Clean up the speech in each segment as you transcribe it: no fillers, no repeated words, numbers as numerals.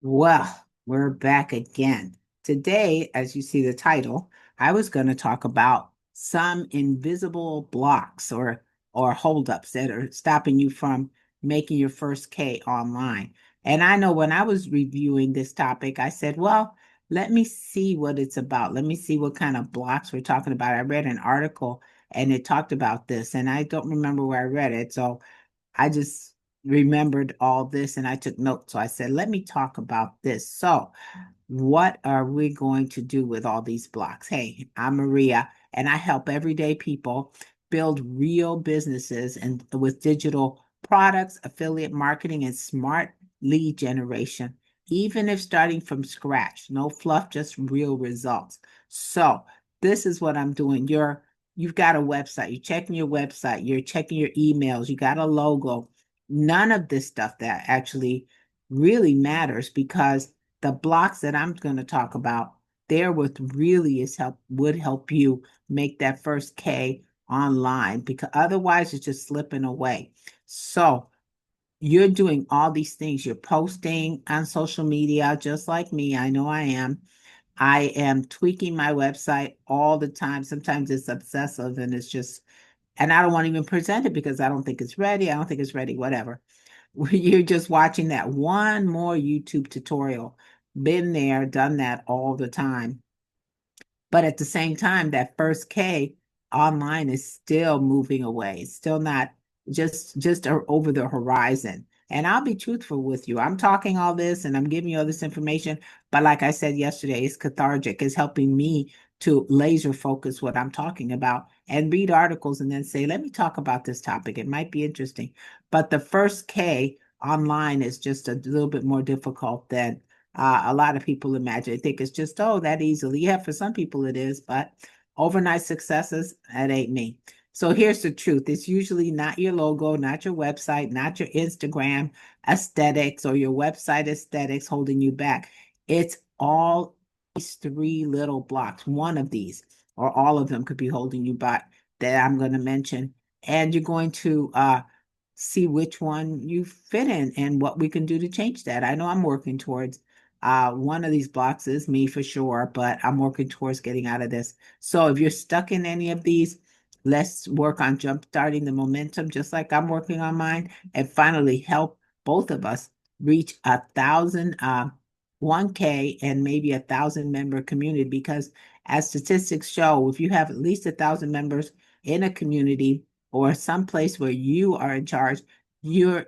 Well, we're back again. Today, as you see the title, I was going to talk about some invisible blocks or holdups that are stopping you from making your first K online. And I know when I was reviewing this topic, I said, well, let me see what it's about. Let me see what kind of blocks we're talking about. I read an article and it talked about this, and I don't remember where I read it. So I just remembered all this and I took notes. So I said, let me talk about this. So, what are we going to do with all these blocks? Hey, I'm Maria and I help everyday people build real businesses and with digital products, affiliate marketing, and smart lead generation, even if starting from scratch. No fluff, just real results. So, this is what I'm doing. You've got a website, you're checking your website, you're checking your emails, you got a logo. None of this stuff that actually really matters because the blocks that I'm going to talk about, they're what really is would help you make that first K online because otherwise it's just slipping away. So you're doing all these things. You're posting on social media just like me. I know I am. I am tweaking my website all the time. Sometimes it's obsessive and it's just, and I don't want to even present it because I don't think it's ready. I don't think it's ready, whatever. You're just watching that one more YouTube tutorial. Been there, done that all the time. But at the same time, that first K online is still moving away. It's still not just over the horizon. And I'll be truthful with you. I'm talking all this and I'm giving you all this information, but like I said yesterday, it's cathartic. It's helping me to laser focus what I'm talking about and read articles and then say, let me talk about this topic. It might be interesting. But the first K online is just a little bit more difficult than a lot of people imagine. They think it's just, oh, that easily. Yeah, for some people it is, but overnight successes, that ain't me. So here's the truth. It's usually not your logo, not your website, not your Instagram aesthetics or your website aesthetics holding you back. It's all these three little blocks. One of these or all of them could be holding you back that I'm going to mention. And you're going to see which one you fit in and what we can do to change that. I know I'm working towards one of these blocks is me for sure, but I'm working towards getting out of this. So if you're stuck in any of these, let's work on jump starting the momentum, just like I'm working on mine, and finally help both of us reach 1,000, 1K, and maybe 1,000 member community. Because as statistics show, if you have at least 1,000 members in a community or some place where you are in charge, you're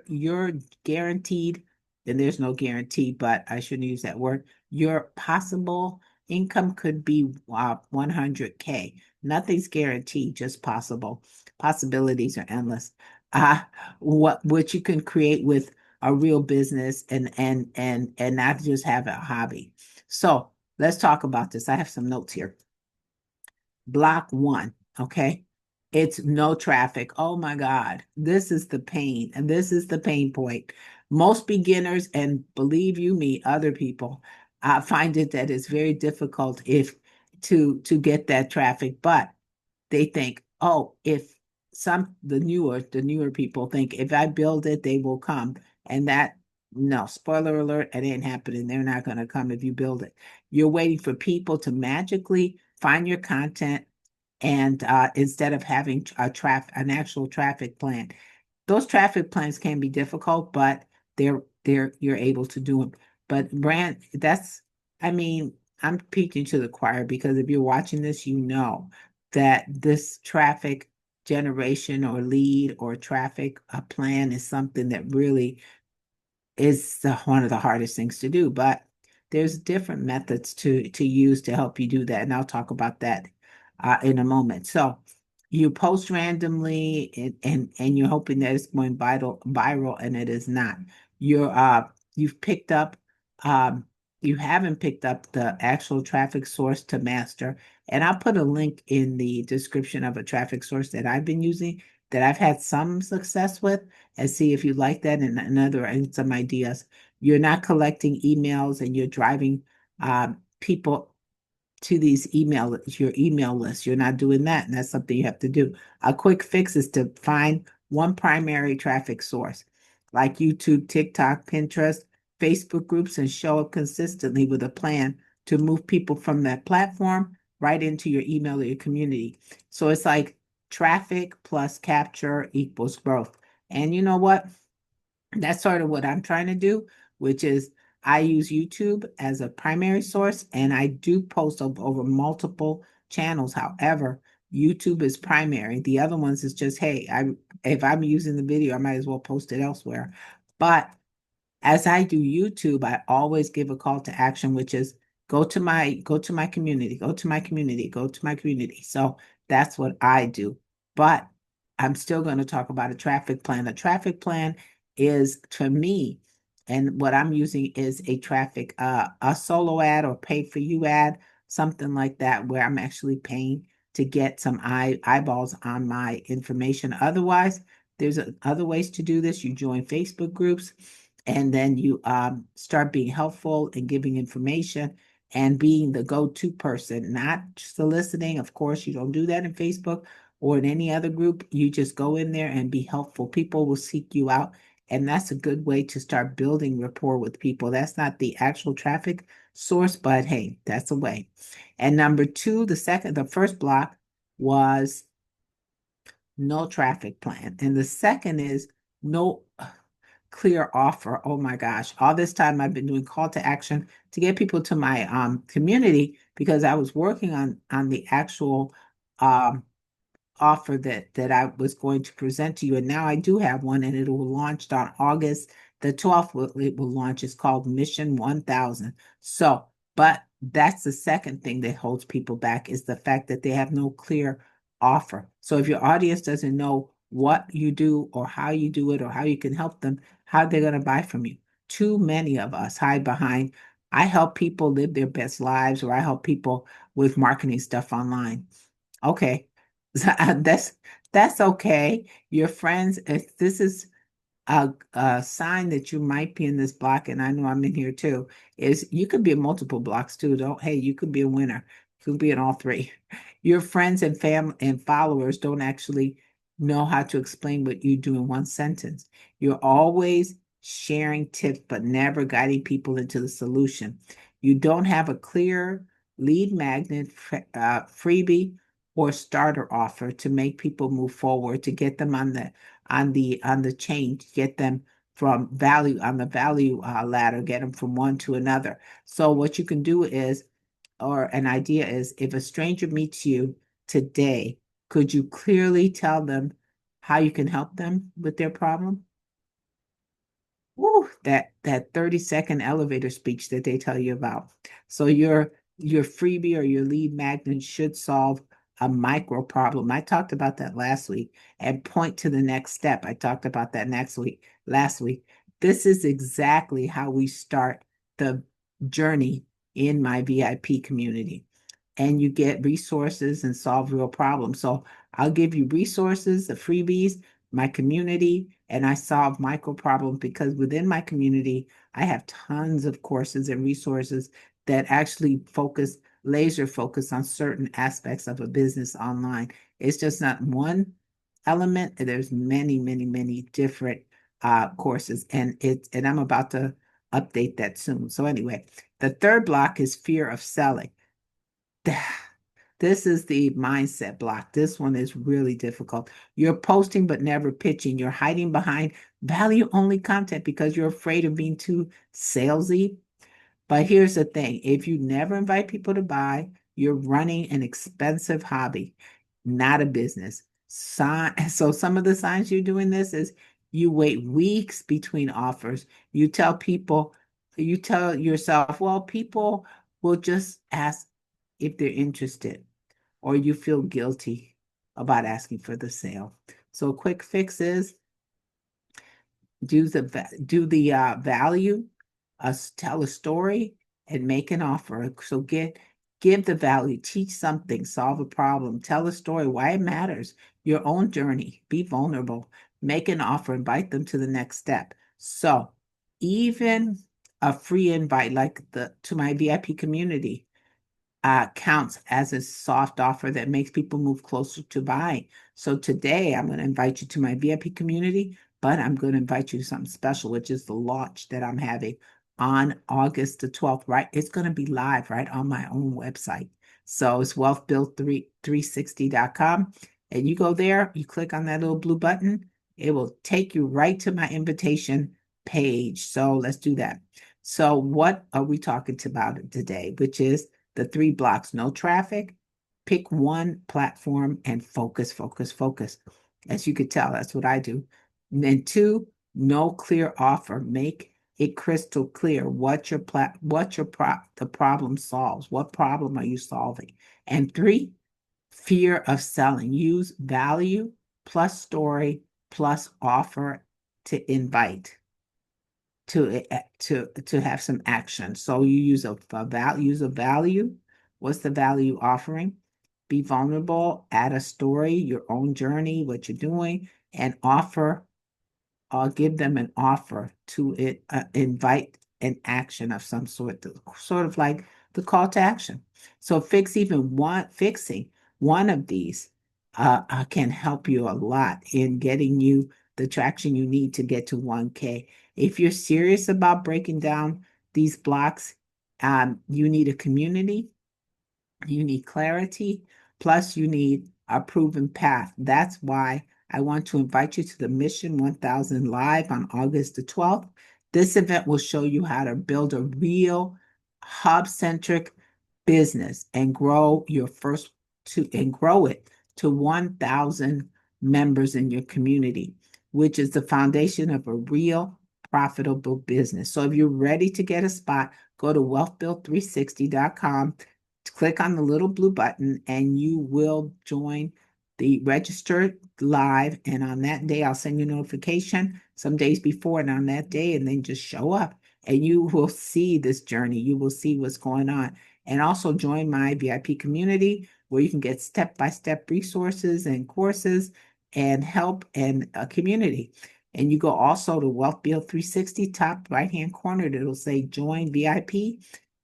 guaranteed, and there's no guarantee, but I shouldn't use that word. Your possible income could be 100K. Nothing's guaranteed, just possible. Possibilities are endless. Uh, what you can create with a real business and not just have a hobby. So let's talk about this. I have some notes here. Block one, okay? It's no traffic. Oh my God. This is the pain, and this is the pain point. Most beginners, and believe you me, other people, find it that it's very difficult if to get that traffic, but they think, oh, if the newer people think if I build it, they will come. And that, no, spoiler alert, it ain't happening. They're not going to come if you build it. You're waiting for people to magically find your content and instead of having an actual traffic plan. Those traffic plans can be difficult, but they're you're able to do them. But brand, that's, I mean, I'm preaching to the choir because if you're watching this, you know that this traffic generation or lead or traffic plan is something that really is one of the hardest things to do. But there's different methods to use to help you do that, and I'll talk about that in a moment. So you post randomly and you're hoping that it's going viral, and it is not. You've picked up um you haven't picked up the actual traffic source to master. And I'll put a link in the description of a traffic source that I've been using that I've had some success with, and see if you like that and another and some ideas. You're not collecting emails and you're driving people to your email list. You're not doing that, and that's something you have to do. A quick fix is to find one primary traffic source, like YouTube, TikTok, Pinterest, Facebook groups and show up consistently with a plan to move people from that platform right into your email or your community. So it's like traffic plus capture equals growth. And you know what? That's sort of what I'm trying to do, which is I use YouTube as a primary source and I do post over multiple channels. However, YouTube is primary. The other ones is just, hey, if I'm using the video, I might as well post it elsewhere. But as I do YouTube, I always give a call to action, which is go to my community, go to my community, go to my community. So that's what I do. But I'm still going to talk about a traffic plan. A traffic plan is to me, and what I'm using is a solo ad or pay for you ad, something like that, where I'm actually paying to get some eyeballs on my information. Otherwise, there's other ways to do this. You join Facebook groups and then you start being helpful and giving information and being the go-to person, not soliciting. Of course, you don't do that in Facebook or in any other group. You just go in there and be helpful. People will seek you out. And that's a good way to start building rapport with people. That's not the actual traffic source, but hey, that's a way. And number two, the first block was no traffic plan. And the second is no clear offer. Oh my gosh. All this time I've been doing call to action to get people to my community because I was working on the actual um offer that I was going to present to you. And now I do have one and it will launch on August the 12th. It will launch. It's called Mission 1000. So, but that's the second thing that holds people back is the fact that they have no clear offer. So if your audience doesn't know what you do or how you do it or how you can help them, how they're going to buy from you. Too many of us hide behind, I help people live their best lives or I help people with marketing stuff online. Okay, that's that's okay. Your friends, if this is a sign that you might be in this block, and I know I'm in here too, is you could be in multiple blocks too. Don't, hey, you could be a winner. You could be in all three. Your friends and family and followers don't actually know how to explain what you do in one sentence. You're always sharing tips, but never guiding people into the solution. You don't have a clear lead magnet, freebie, or starter offer to make people move forward, to get them on the chain, to get them from value on the value ladder, get them from one to another. So what you can do is, or an idea is, if a stranger meets you today, could you clearly tell them how you can help them with their problem? Woo, that 30-second elevator speech that they tell you about. So your freebie or your lead magnet should solve a micro problem. I talked about that last week and point to the next step. I talked about that last week. This is exactly how we start the journey in my VIP community. And you get resources and solve real problems. So I'll give you resources, the freebies, my community, and I solve micro problems because within my community, I have tons of courses and resources that actually laser focus on certain aspects of a business online. It's just not one element. There's many, many, many different courses, and I'm about to update that soon. So anyway, the third block is fear of selling. This is the mindset block. This one is really difficult. You're posting but never pitching. You're hiding behind value only content because you're afraid of being too salesy. But here's the thing, if you never invite people to buy, you're running an expensive hobby, not a business. So some of the signs you're doing this is you wait weeks between offers. You tell yourself, well, people will just ask if they're interested, or you feel guilty about asking for the sale. So a quick fix is do the value, tell a story, and make an offer. So give the value, teach something, solve a problem, tell a story why it matters, your own journey, be vulnerable, make an offer, invite them to the next step. So even a free invite like the to my VIP community counts as a soft offer that makes people move closer to buying. So today I'm going to invite you to my VIP community, but I'm going to invite you to something special, which is the launch that I'm having on August the 12th, right? It's going to be live right on my own website. So it's wealthbuild360.com. And you go there, you click on that little blue button, it will take you right to my invitation page. So let's do that. So what are we talking about today? Which is the 3 blocks: no traffic, pick one platform and focus, focus, focus. As you could tell, that's what I do. And then 2, no clear offer. Make it crystal clear what the problem solves. What problem are you solving? And 3, fear of selling. Use value plus story plus offer to invite to have some action. So you use a value. What's the value offering? Be vulnerable, add a story, your own journey, what you're doing, and offer, give them an offer to invite an action of some sort, sort of like the call to action. So fixing one of these can help you a lot in getting you the traction you need to get to 1K. If you're serious about breaking down these blocks, you need a community, you need clarity, plus you need a proven path. That's why I want to invite you to the Mission 1000 Live on August the 12th. This event will show you how to build a real hub-centric business and grow it to 1,000 members in your community, which is the foundation of a real profitable business. So if you're ready to get a spot, go to wealthbuild360.com, click on the little blue button, and you will join the registered live. And on that day, I'll send you a notification some days before and on that day, and then just show up and you will see this journey. You will see what's going on. And also join my VIP community where you can get step-by-step resources and courses and help and a community. And you go also to Wealth Build 360, top right-hand corner, it'll say join VIP,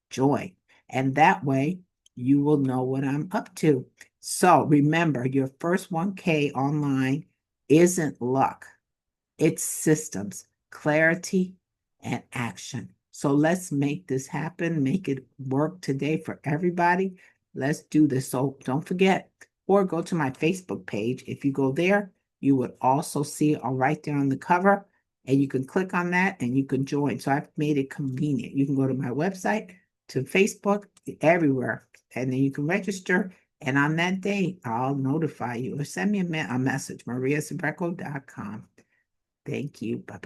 join. And that way you will know what I'm up to. So remember, your first 1K online isn't luck. It's systems, clarity, and action. So let's make this happen, make it work today for everybody. Let's do this. So don't forget, or go to my Facebook page. If you go there, you would also see it right there on the cover, and you can click on that and you can join. So I've made it convenient. You can go to my website, to Facebook, everywhere, and then you can register. And on that day, I'll notify you or send me a message, mariasabreco.com. Thank you. Bye-bye.